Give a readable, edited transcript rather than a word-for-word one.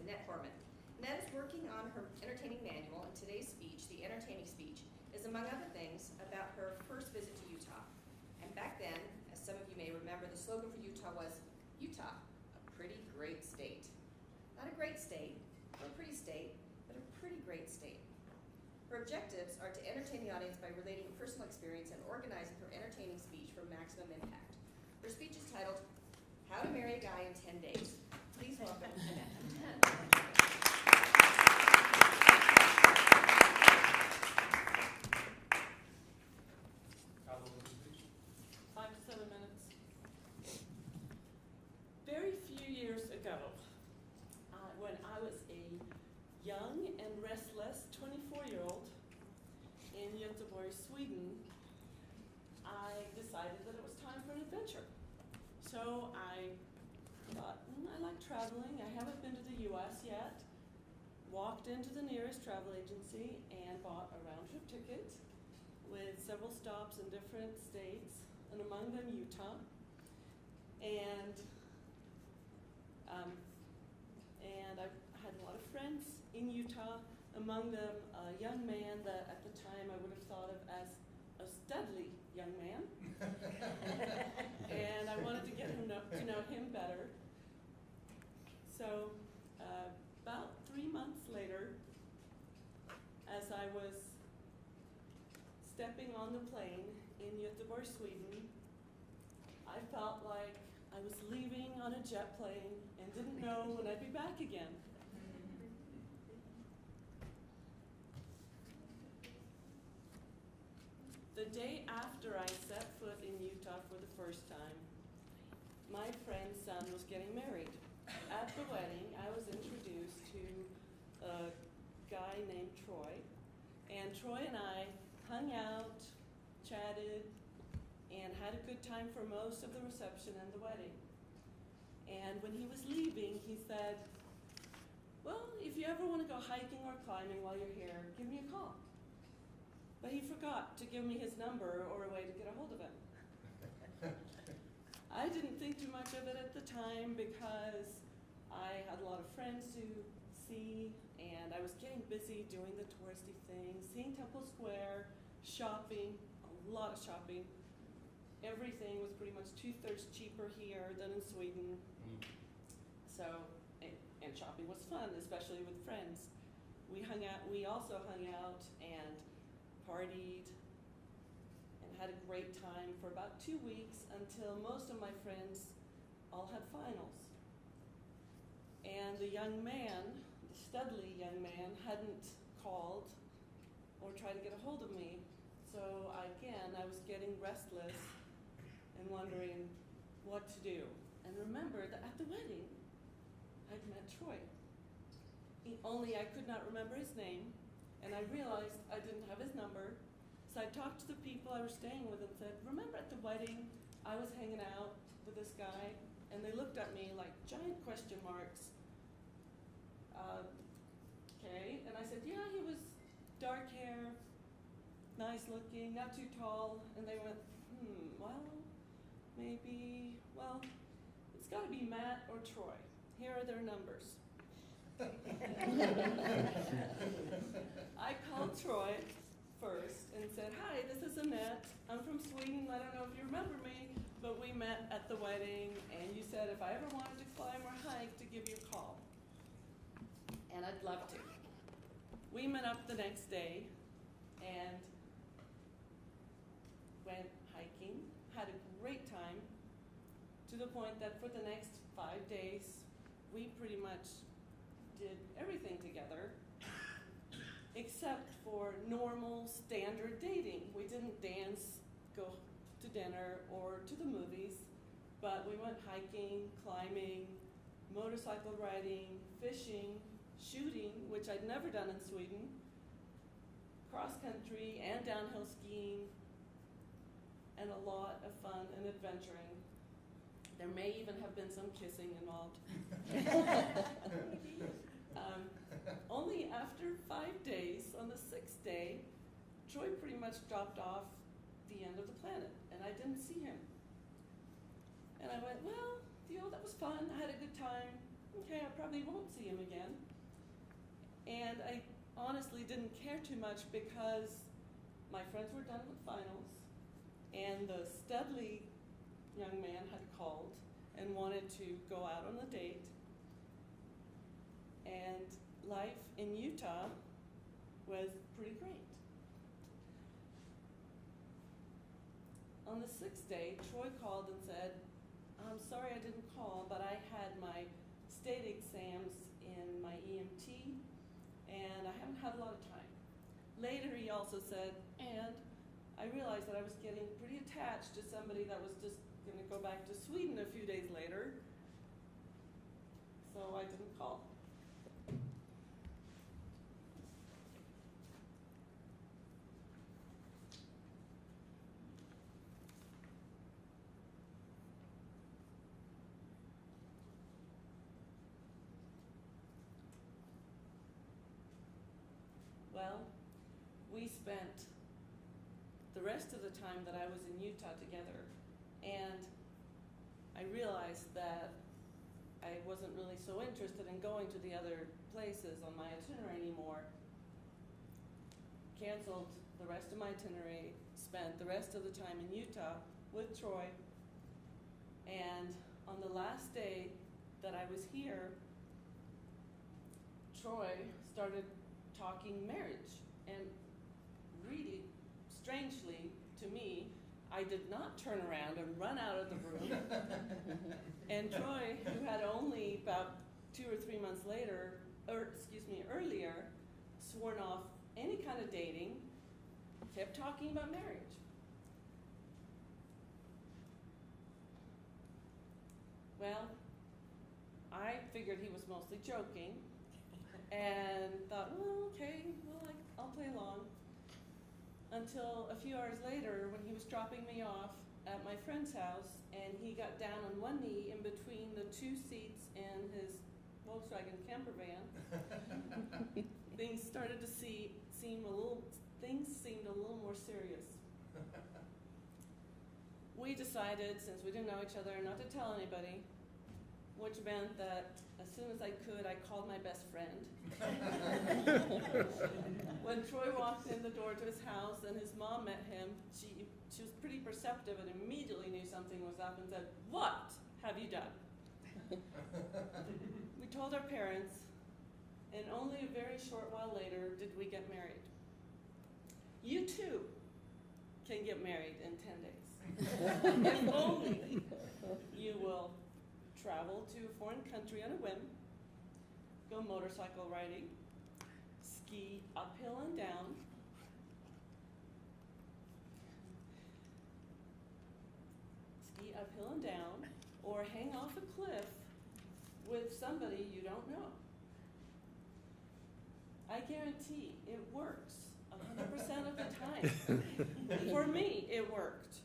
Anette Horman. Anette is working on her entertaining manual, and today's speech, the entertaining speech, is among other things about her first visit to Utah. And back then, as some of you may remember, the slogan for Utah was, Utah, a pretty great state. Not a great state, or a pretty state, but a pretty great state. Her objectives are to entertain the audience by relating a personal experience and organizing her entertaining speech for maximum impact. Her speech is titled, How to Marry a Guy in 10 Days. Please welcome Anette. 5 to 7 minutes. Very few years ago, when I was a young and restless 24-year-old in Göteborg, Sweden, I decided that it was time for an adventure. So I thought, I like traveling. I haven't been to the U.S. yet. Walked into the nearest travel agency and bought a round-trip ticket with several stops in different states, and among them Utah. And I had a lot of friends in Utah, among them a young man that at the time I would have thought of as a studly young man. And I wanted to get to know him better. So about 3 months later, as I was stepping on the plane in Göteborg, Sweden, I felt like I was leaving on a jet plane and didn't know when I'd be back again. The day after I set foot in Utah for the first time, my friend's son was getting married. At the wedding, I was introduced to a guy named Troy, and Troy and I hung out, chatted, and had a good time for most of the reception and the wedding. And when he was leaving, he said, well, if you ever want to go hiking or climbing while you're here, give me a call. But he forgot to give me his number or a way to get a hold of him. I didn't think too much of it at the time because I had a lot of friends to see, and I was getting busy doing the touristy things, seeing Temple Square, shopping, a lot of shopping. Everything was pretty much 2/3 cheaper here than in Sweden. So, and shopping was fun, especially with friends. We also hung out and partied and had a great time for about 2 weeks until most of my friends all had finals. And the young man, the studly young man, hadn't called or tried to get a hold of me. So I was getting restless and wondering what to do. And remembered that at the wedding, I'd met Troy. Only I could not remember his name, and I realized I didn't have his number. So I talked to the people I was staying with and said, remember at the wedding, I was hanging out with this guy? And they looked at me like giant question marks. Okay, and I said, yeah, he was dark hair, nice looking, not too tall. And they went, well, maybe, well, it's got to be Matt or Troy. Here are their numbers. I called Troy first and said, hi, this is Anette. I'm from Sweden. I don't know if you remember me, but we met at the wedding, and you said if I ever wanted to climb or hike, to give you a call. And I'd love to. We met up the next day and went hiking, had a great time, to the point that for the next 5 days, we pretty much did everything together, except for normal, standard dating. We didn't dance, go to dinner, or to the movies, but we went hiking, climbing, motorcycle riding, fishing, shooting, which I'd never done in Sweden, cross-country and downhill skiing, and a lot of fun and adventuring. There may even have been some kissing involved. Only after 5 days, on the 6th day, Troy pretty much dropped off the end of the planet, and I didn't see him. And I went, well, that was fun. I had a good time. okay, I probably won't see him again. And I honestly didn't care too much because my friends were done with finals, and the Studley young man had called and wanted to go out on a date. And life in Utah was pretty great. On the 6th day, Troy called and said, I'm sorry I didn't call, but I had my state exams in my EMT, and I haven't had a lot of time. Later, he also said, and I realized that I was getting pretty attached to somebody that was just going to go back to Sweden a few days later, so I didn't call. Well, we spent the rest of the time that I was in Utah together, and I realized that I wasn't really so interested in going to the other places on my itinerary anymore. Canceled the rest of my itinerary, spent the rest of the time in Utah with Troy, and on the last day that I was here, Troy started talking marriage, and really strangely to me, I did not turn around and run out of the room. And Troy, who had only about 2 or 3 months earlier, sworn off any kind of dating, kept talking about marriage. Well, I figured he was mostly joking, and thought, well, okay, well, I'll play along. Until a few hours later, when he was dropping me off at my friend's house, and he got down on one knee in between the 2 seats in his Volkswagen camper van, things seemed a little more serious. We decided, since we didn't know each other, not to tell anybody, which meant that as soon as I could, I called my best friend. When Troy walked in the door to his house and his mom met him, she was pretty perceptive and immediately knew something was up and said, "What have you done?" We told our parents, and only a very short while later did we get married. You too can get married in 10 days. If only you will travel to a foreign country on a whim, go motorcycle riding, ski uphill and down, or hang off a cliff with somebody you don't know. I guarantee it works 100% of the time. For me, it worked